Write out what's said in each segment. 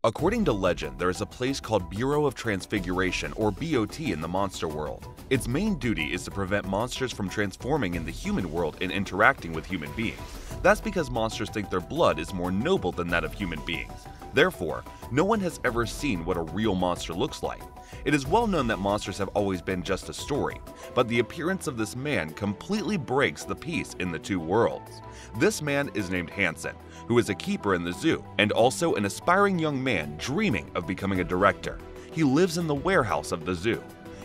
According to legend, there is a place called Bureau of Transfiguration, or BOT, in the monster world. Its main duty is to prevent monsters from transforming in the human world and interacting with human beings. That's because monsters think their blood is more noble than that of human beings. Therefore, no one has ever seen what a real monster looks like. It is well known that monsters have always been just a story, but the appearance of this man completely breaks the peace in the two worlds. This man is named Hansen, who is a keeper in the zoo, and also an aspiring young man dreaming of becoming a director. He lives in the warehouse of the zoo.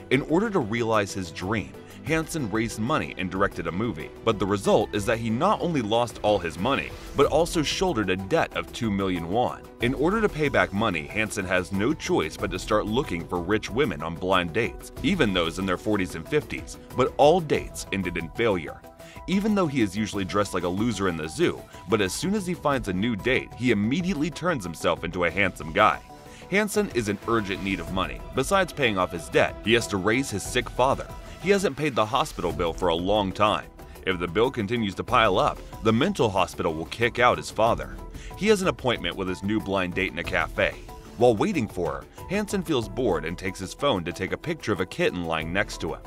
In order to realize his dream, Hansen raised money and directed a movie, but the result is that he not only lost all his money, but also shouldered a debt of 2 million won. In order to pay back money, Hansen has no choice but to start looking for rich women on blind dates, even those in their 40s and 50s, but all dates ended in failure. Even though he is usually dressed like a loser in the zoo, but as soon as he finds a new date, he immediately turns himself into a handsome guy. Hansen is in urgent need of money. Besides paying off his debt, he has to raise his sick father. He hasn't paid the hospital bill for a long time. If the bill continues to pile up, the mental hospital will kick out his father. He has an appointment with his new blind date in a cafe. While waiting for her, Hansen feels bored and takes his phone to take a picture of a kitten lying next to him.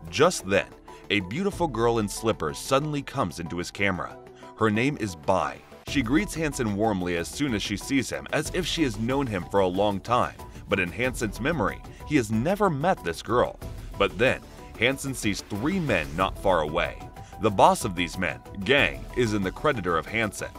Just then, a beautiful girl in slippers suddenly comes into his camera. Her name is Bai. She greets Hansen warmly as soon as she sees him, as if she has known him for a long time, but in Hansen's memory, he has never met this girl. But then, Hansen sees 3 men not far away. The boss of these men, Gang, is in the creditor of Hansen.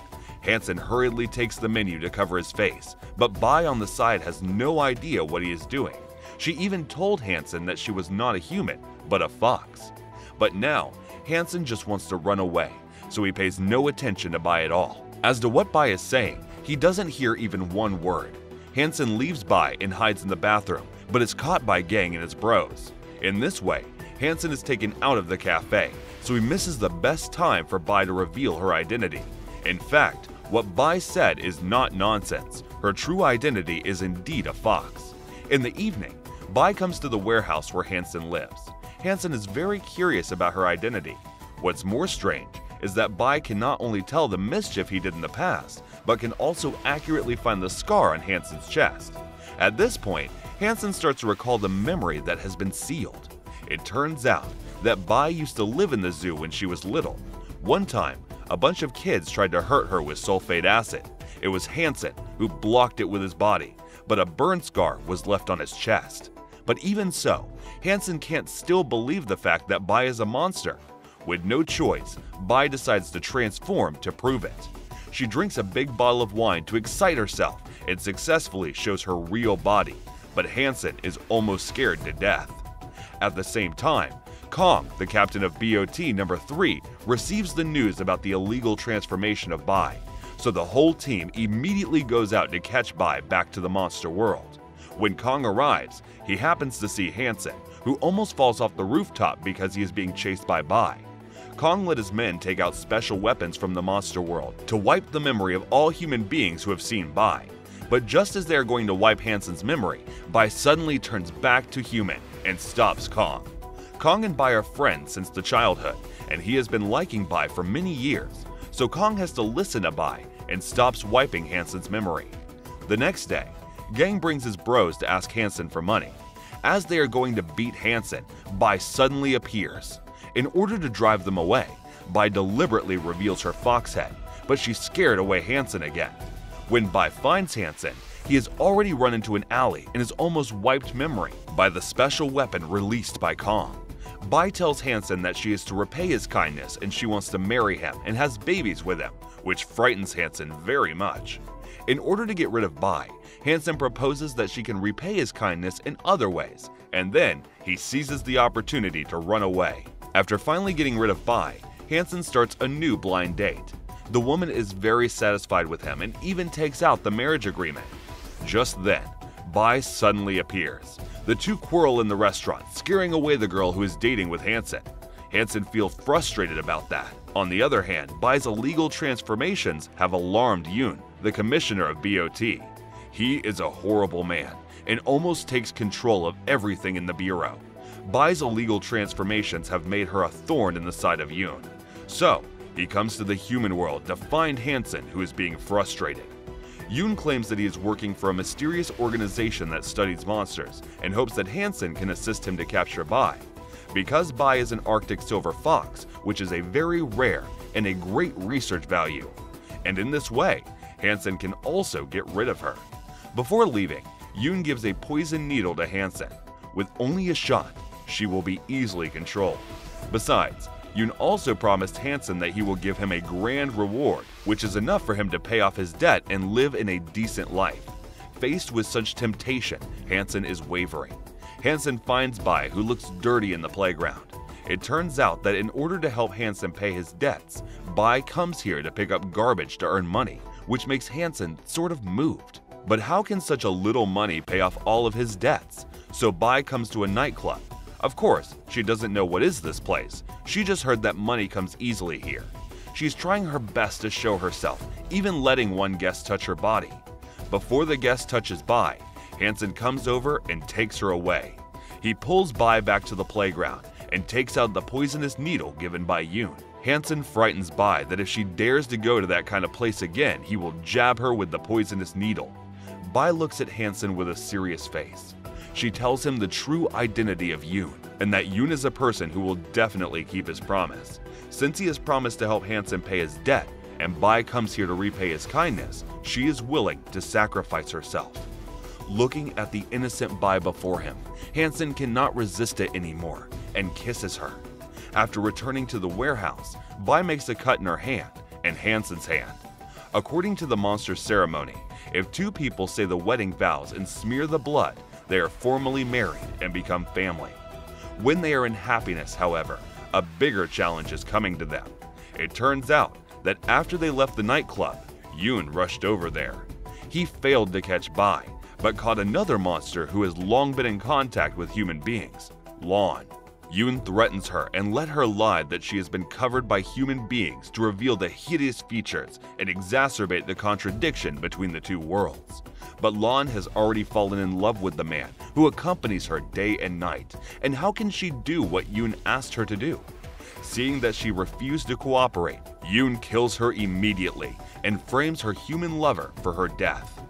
Hansen hurriedly takes the menu to cover his face, but Bai on the side has no idea what he is doing. She even told Hansen that she was not a human, but a fox. But now, Hansen just wants to run away, so he pays no attention to Bai at all. As to what Bai is saying, he doesn't hear even one word. Hansen leaves Bai and hides in the bathroom, but is caught by Gang and his bros. In this way, Hansen is taken out of the cafe, so he misses the best time for Bai to reveal her identity. In fact, what Bai said is not nonsense. Her true identity is indeed a fox. In the evening, Bai comes to the warehouse where Hansen lives. Hansen is very curious about her identity. What's more strange is that Bai can not only tell the mischief he did in the past, but can also accurately find the scar on Hansen's chest. At this point, Hansen starts to recall the memory that has been sealed. It turns out that Bai used to live in the zoo when she was little. One time, a bunch of kids tried to hurt her with sulfate acid. It was Hansen who blocked it with his body, but a burn scar was left on his chest. But even so, Hansen can't still believe the fact that Bai is a monster. With no choice, Bai decides to transform to prove it. She drinks a big bottle of wine to excite herself and successfully shows her real body, but Hansen is almost scared to death. At the same time, Kong, the captain of BOT number 3, receives the news about the illegal transformation of Bai, so the whole team immediately goes out to catch Bai back to the monster world. When Kong arrives, he happens to see Hansen, who almost falls off the rooftop because he is being chased by Bai. Kong let his men take out special weapons from the monster world to wipe the memory of all human beings who have seen Bai. But just as they are going to wipe Hansen's memory, Bai suddenly turns back to human and stops Kong. Kong and Bai are friends since the childhood, and he has been liking Bai for many years, so Kong has to listen to Bai and stops wiping Hansen's memory. The next day, Gang brings his bros to ask Hansen for money. As they are going to beat Hansen, Bai suddenly appears. In order to drive them away, Bai deliberately reveals her fox head, but she scared away Hansen again. When Bai finds Hansen, he has already run into an alley and has almost wiped memory by the special weapon released by Kong. Bai tells Hansen that she is to repay his kindness and she wants to marry him and has babies with him, which frightens Hansen very much. In order to get rid of Bai, Hansen proposes that she can repay his kindness in other ways, and then he seizes the opportunity to run away. After finally getting rid of Bai, Hansen starts a new blind date. The woman is very satisfied with him and even takes out the marriage agreement. Just then, Bai suddenly appears. The two quarrel in the restaurant, scaring away the girl who is dating with Hansen. Hansen feels frustrated about that. On the other hand, Bai's illegal transformations have alarmed Yoon, the commissioner of BOT. He is a horrible man and almost takes control of everything in the bureau. Bai's illegal transformations have made her a thorn in the side of Yoon. So, he comes to the human world to find Hansen, who is being frustrated. Yoon claims that he is working for a mysterious organization that studies monsters and hopes that Hansen can assist him to capture Bai. Because Bai is an Arctic silver fox, which is a very rare and a great research value. And in this way, Hansen can also get rid of her. Before leaving, Yoon gives a poison needle to Hansen. With only a shot, she will be easily controlled. Besides, Yoon also promised Hansen that he will give him a grand reward, which is enough for him to pay off his debt and live in a decent life. Faced with such temptation, Hansen is wavering. Hansen finds Bai, who looks dirty in the playground. It turns out that in order to help Hansen pay his debts, Bai comes here to pick up garbage to earn money, which makes Hansen sort of moved. But how can such a little money pay off all of his debts? So Bai comes to a nightclub. Of course, she doesn't know what is this place. She just heard that money comes easily here. She's trying her best to show herself, even letting one guest touch her body. Before the guest touches Bai, Hansen comes over and takes her away. He pulls Bai back to the playground and takes out the poisonous needle given by Yoon. Hansen frightens Bai that if she dares to go to that kind of place again, he will jab her with the poisonous needle. Bai looks at Hansen with a serious face. She tells him the true identity of Yoon, and that Yoon is a person who will definitely keep his promise. Since he has promised to help Hansen pay his debt, and Bai comes here to repay his kindness, she is willing to sacrifice herself. Looking at the innocent Bai before him, Hansen cannot resist it anymore and kisses her. After returning to the warehouse, Bai makes a cut in her hand and Hansen's hand. According to the monster ceremony, if two people say the wedding vows and smear the blood, they are formally married and become family. When they are in happiness, however, a bigger challenge is coming to them. It turns out that after they left the nightclub, Yoon rushed over there. He failed to catch Bai, but caught another monster who has long been in contact with human beings, Lon. Yoon threatens her and let her lie that she has been covered by human beings to reveal the hideous features and exacerbate the contradiction between the two worlds. But Lon has already fallen in love with the man who accompanies her day and night, and how can she do what Yoon asked her to do? Seeing that she refused to cooperate, Yoon kills her immediately and frames her human lover for her death.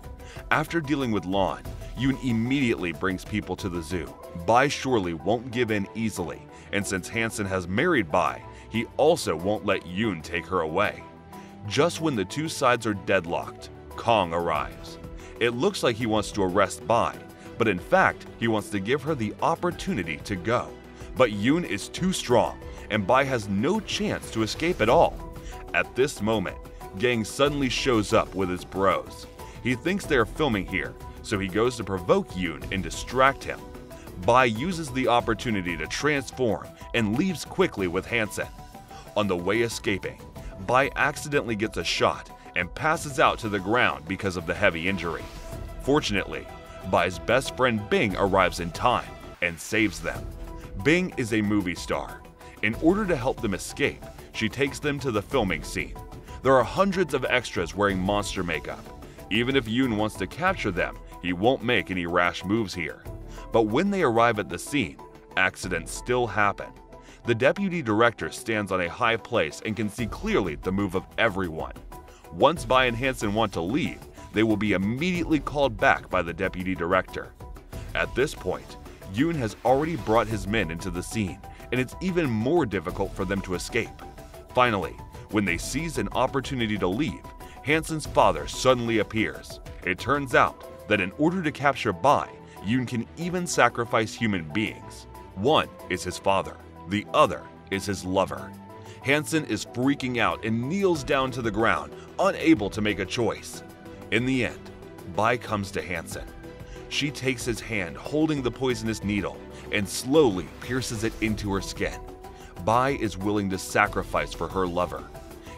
After dealing with Lon, Yoon immediately brings people to the zoo. Bai surely won't give in easily, and since Hansen has married Bai, he also won't let Yoon take her away. Just when the two sides are deadlocked, Kong arrives. It looks like he wants to arrest Bai, but in fact, he wants to give her the opportunity to go. But Yoon is too strong, and Bai has no chance to escape at all. At this moment, Gang suddenly shows up with his bros. He thinks they are filming here, so he goes to provoke Yoon and distract him. Bai uses the opportunity to transform and leaves quickly with Hansen. On the way escaping, Bai accidentally gets a shot and passes out to the ground because of the heavy injury. Fortunately, Bai's best friend Bing arrives in time and saves them. Bing is a movie star. In order to help them escape, she takes them to the filming scene. There are hundreds of extras wearing monster makeup. Even if Yoon wants to capture them, he won't make any rash moves here. But when they arrive at the scene, accidents still happen. The deputy director stands on a high place and can see clearly the move of everyone. Once Bai and Hansen want to leave, they will be immediately called back by the deputy director. At this point, Yoon has already brought his men into the scene, and it's even more difficult for them to escape. Finally, when they seize an opportunity to leave, Hansen's father suddenly appears. It turns out that in order to capture Bai, Yoon can even sacrifice human beings. One is his father, the other is his lover. Hansen is freaking out and kneels down to the ground, unable to make a choice. In the end, Bai comes to Hansen. She takes his hand holding the poisonous needle and slowly pierces it into her skin. Bai is willing to sacrifice for her lover.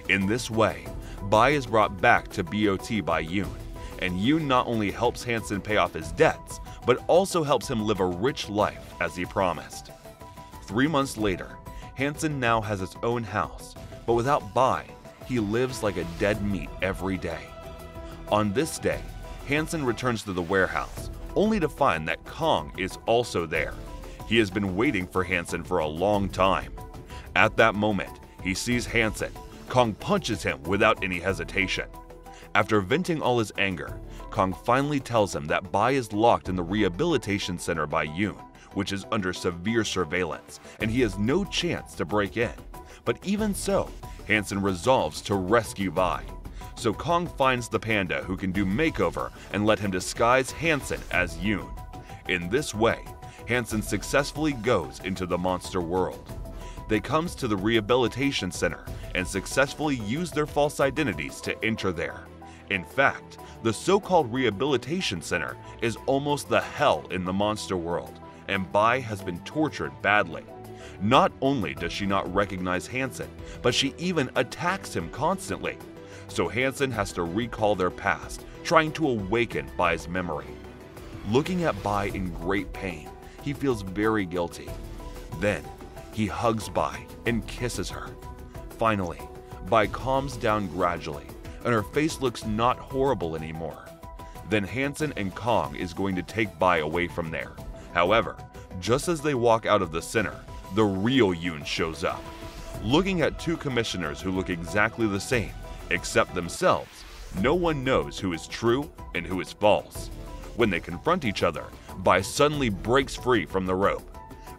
In this way, Bai is brought back to BOT by Yoon, and Yoon not only helps Hansen pay off his debts, but also helps him live a rich life as he promised. 3 months later, Hansen now has his own house, but without Bai, he lives like a dead meat every day. On this day, Hansen returns to the warehouse, only to find that Kong is also there. He has been waiting for Hansen for a long time. At that moment, he sees Hansen. Kong punches him without any hesitation. After venting all his anger, Kong finally tells him that Bai is locked in the rehabilitation center by Yoon, which is under severe surveillance, and he has no chance to break in. But even so, Hansen resolves to rescue Bai. So Kong finds the panda who can do makeover and let him disguise Hansen as Yoon. In this way, Hansen successfully goes into the monster world. They comes to the rehabilitation center and successfully use their false identities to enter there. In fact, the so-called rehabilitation center is almost the hell in the monster world, and Bai has been tortured badly. Not only does she not recognize Hansen, but she even attacks him constantly. So Hansen has to recall their past, trying to awaken Bai's memory. Looking at Bai in great pain, he feels very guilty. Then, he hugs Bai and kisses her. Finally, Bai calms down gradually, and her face looks not horrible anymore. Then Hansen and Kong is going to take Bai away from there. However, just as they walk out of the center, the real Yoon shows up. Looking at two commissioners who look exactly the same, except themselves, no one knows who is true and who is false. When they confront each other, Bai suddenly breaks free from the rope.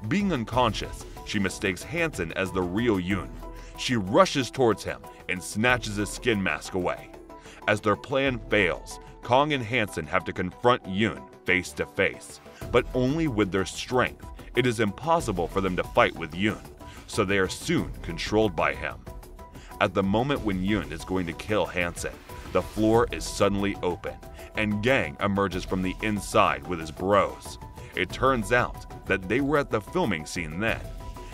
Being unconscious, she mistakes Hansen as the real Yoon. She rushes towards him and snatches his skin mask away. As their plan fails, Kong and Hansen have to confront Yoon face to face, but only with their strength. It is impossible for them to fight with Yoon, so they are soon controlled by him. At the moment when Yoon is going to kill Hansen, the floor is suddenly open, and Gang emerges from the inside with his bros. It turns out that they were at the filming scene then.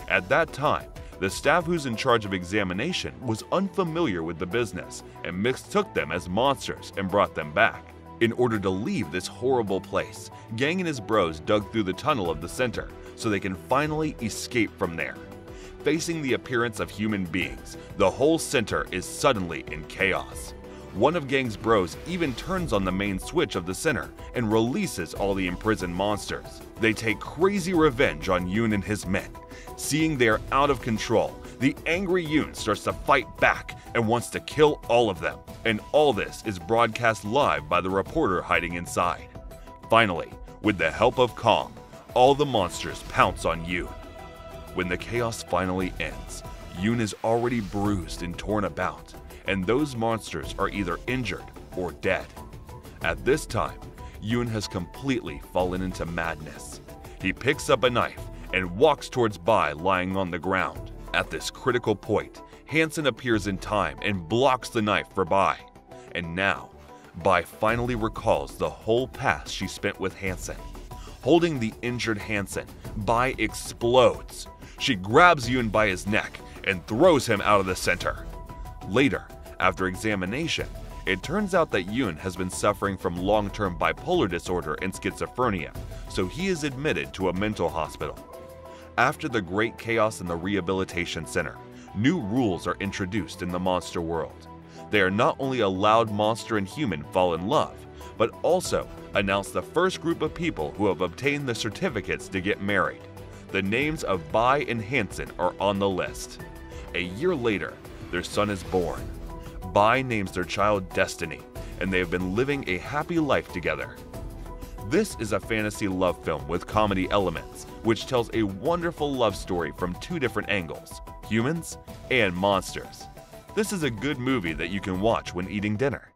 At that time, the staff who's in charge of examination was unfamiliar with the business and mistook them as monsters and brought them back. In order to leave this horrible place, Gang and his bros dug through the tunnel of the center so they can finally escape from there. Facing the appearance of human beings, the whole center is suddenly in chaos. One of Gang's bros even turns on the main switch of the center and releases all the imprisoned monsters. They take crazy revenge on Yoon and his men. Seeing they are out of control, the angry Yoon starts to fight back and wants to kill all of them. And all this is broadcast live by the reporter hiding inside. Finally, with the help of Kong, all the monsters pounce on Yoon. When the chaos finally ends, Yoon is already bruised and torn about, and those monsters are either injured or dead. At this time, Yoon has completely fallen into madness. He picks up a knife and walks towards Bai lying on the ground. At this critical point, Hansen appears in time and blocks the knife for Bai. And now, Bai finally recalls the whole past she spent with Hansen. Holding the injured Hansen, Bai explodes. She grabs Yoon by his neck and throws him out of the center. Later, after examination, it turns out that Yoon has been suffering from long-term bipolar disorder and schizophrenia, so he is admitted to a mental hospital. After the great chaos in the rehabilitation center, new rules are introduced in the monster world. They are not only allowed monster and human fall in love, but also announce the first group of people who have obtained the certificates to get married. The names of Bai and Hansen are on the list. A year later, their son is born. Bai names their child Destiny, and they have been living a happy life together. This is a fantasy love film with comedy elements, which tells a wonderful love story from two different angles, humans and monsters. This is a good movie that you can watch when eating dinner.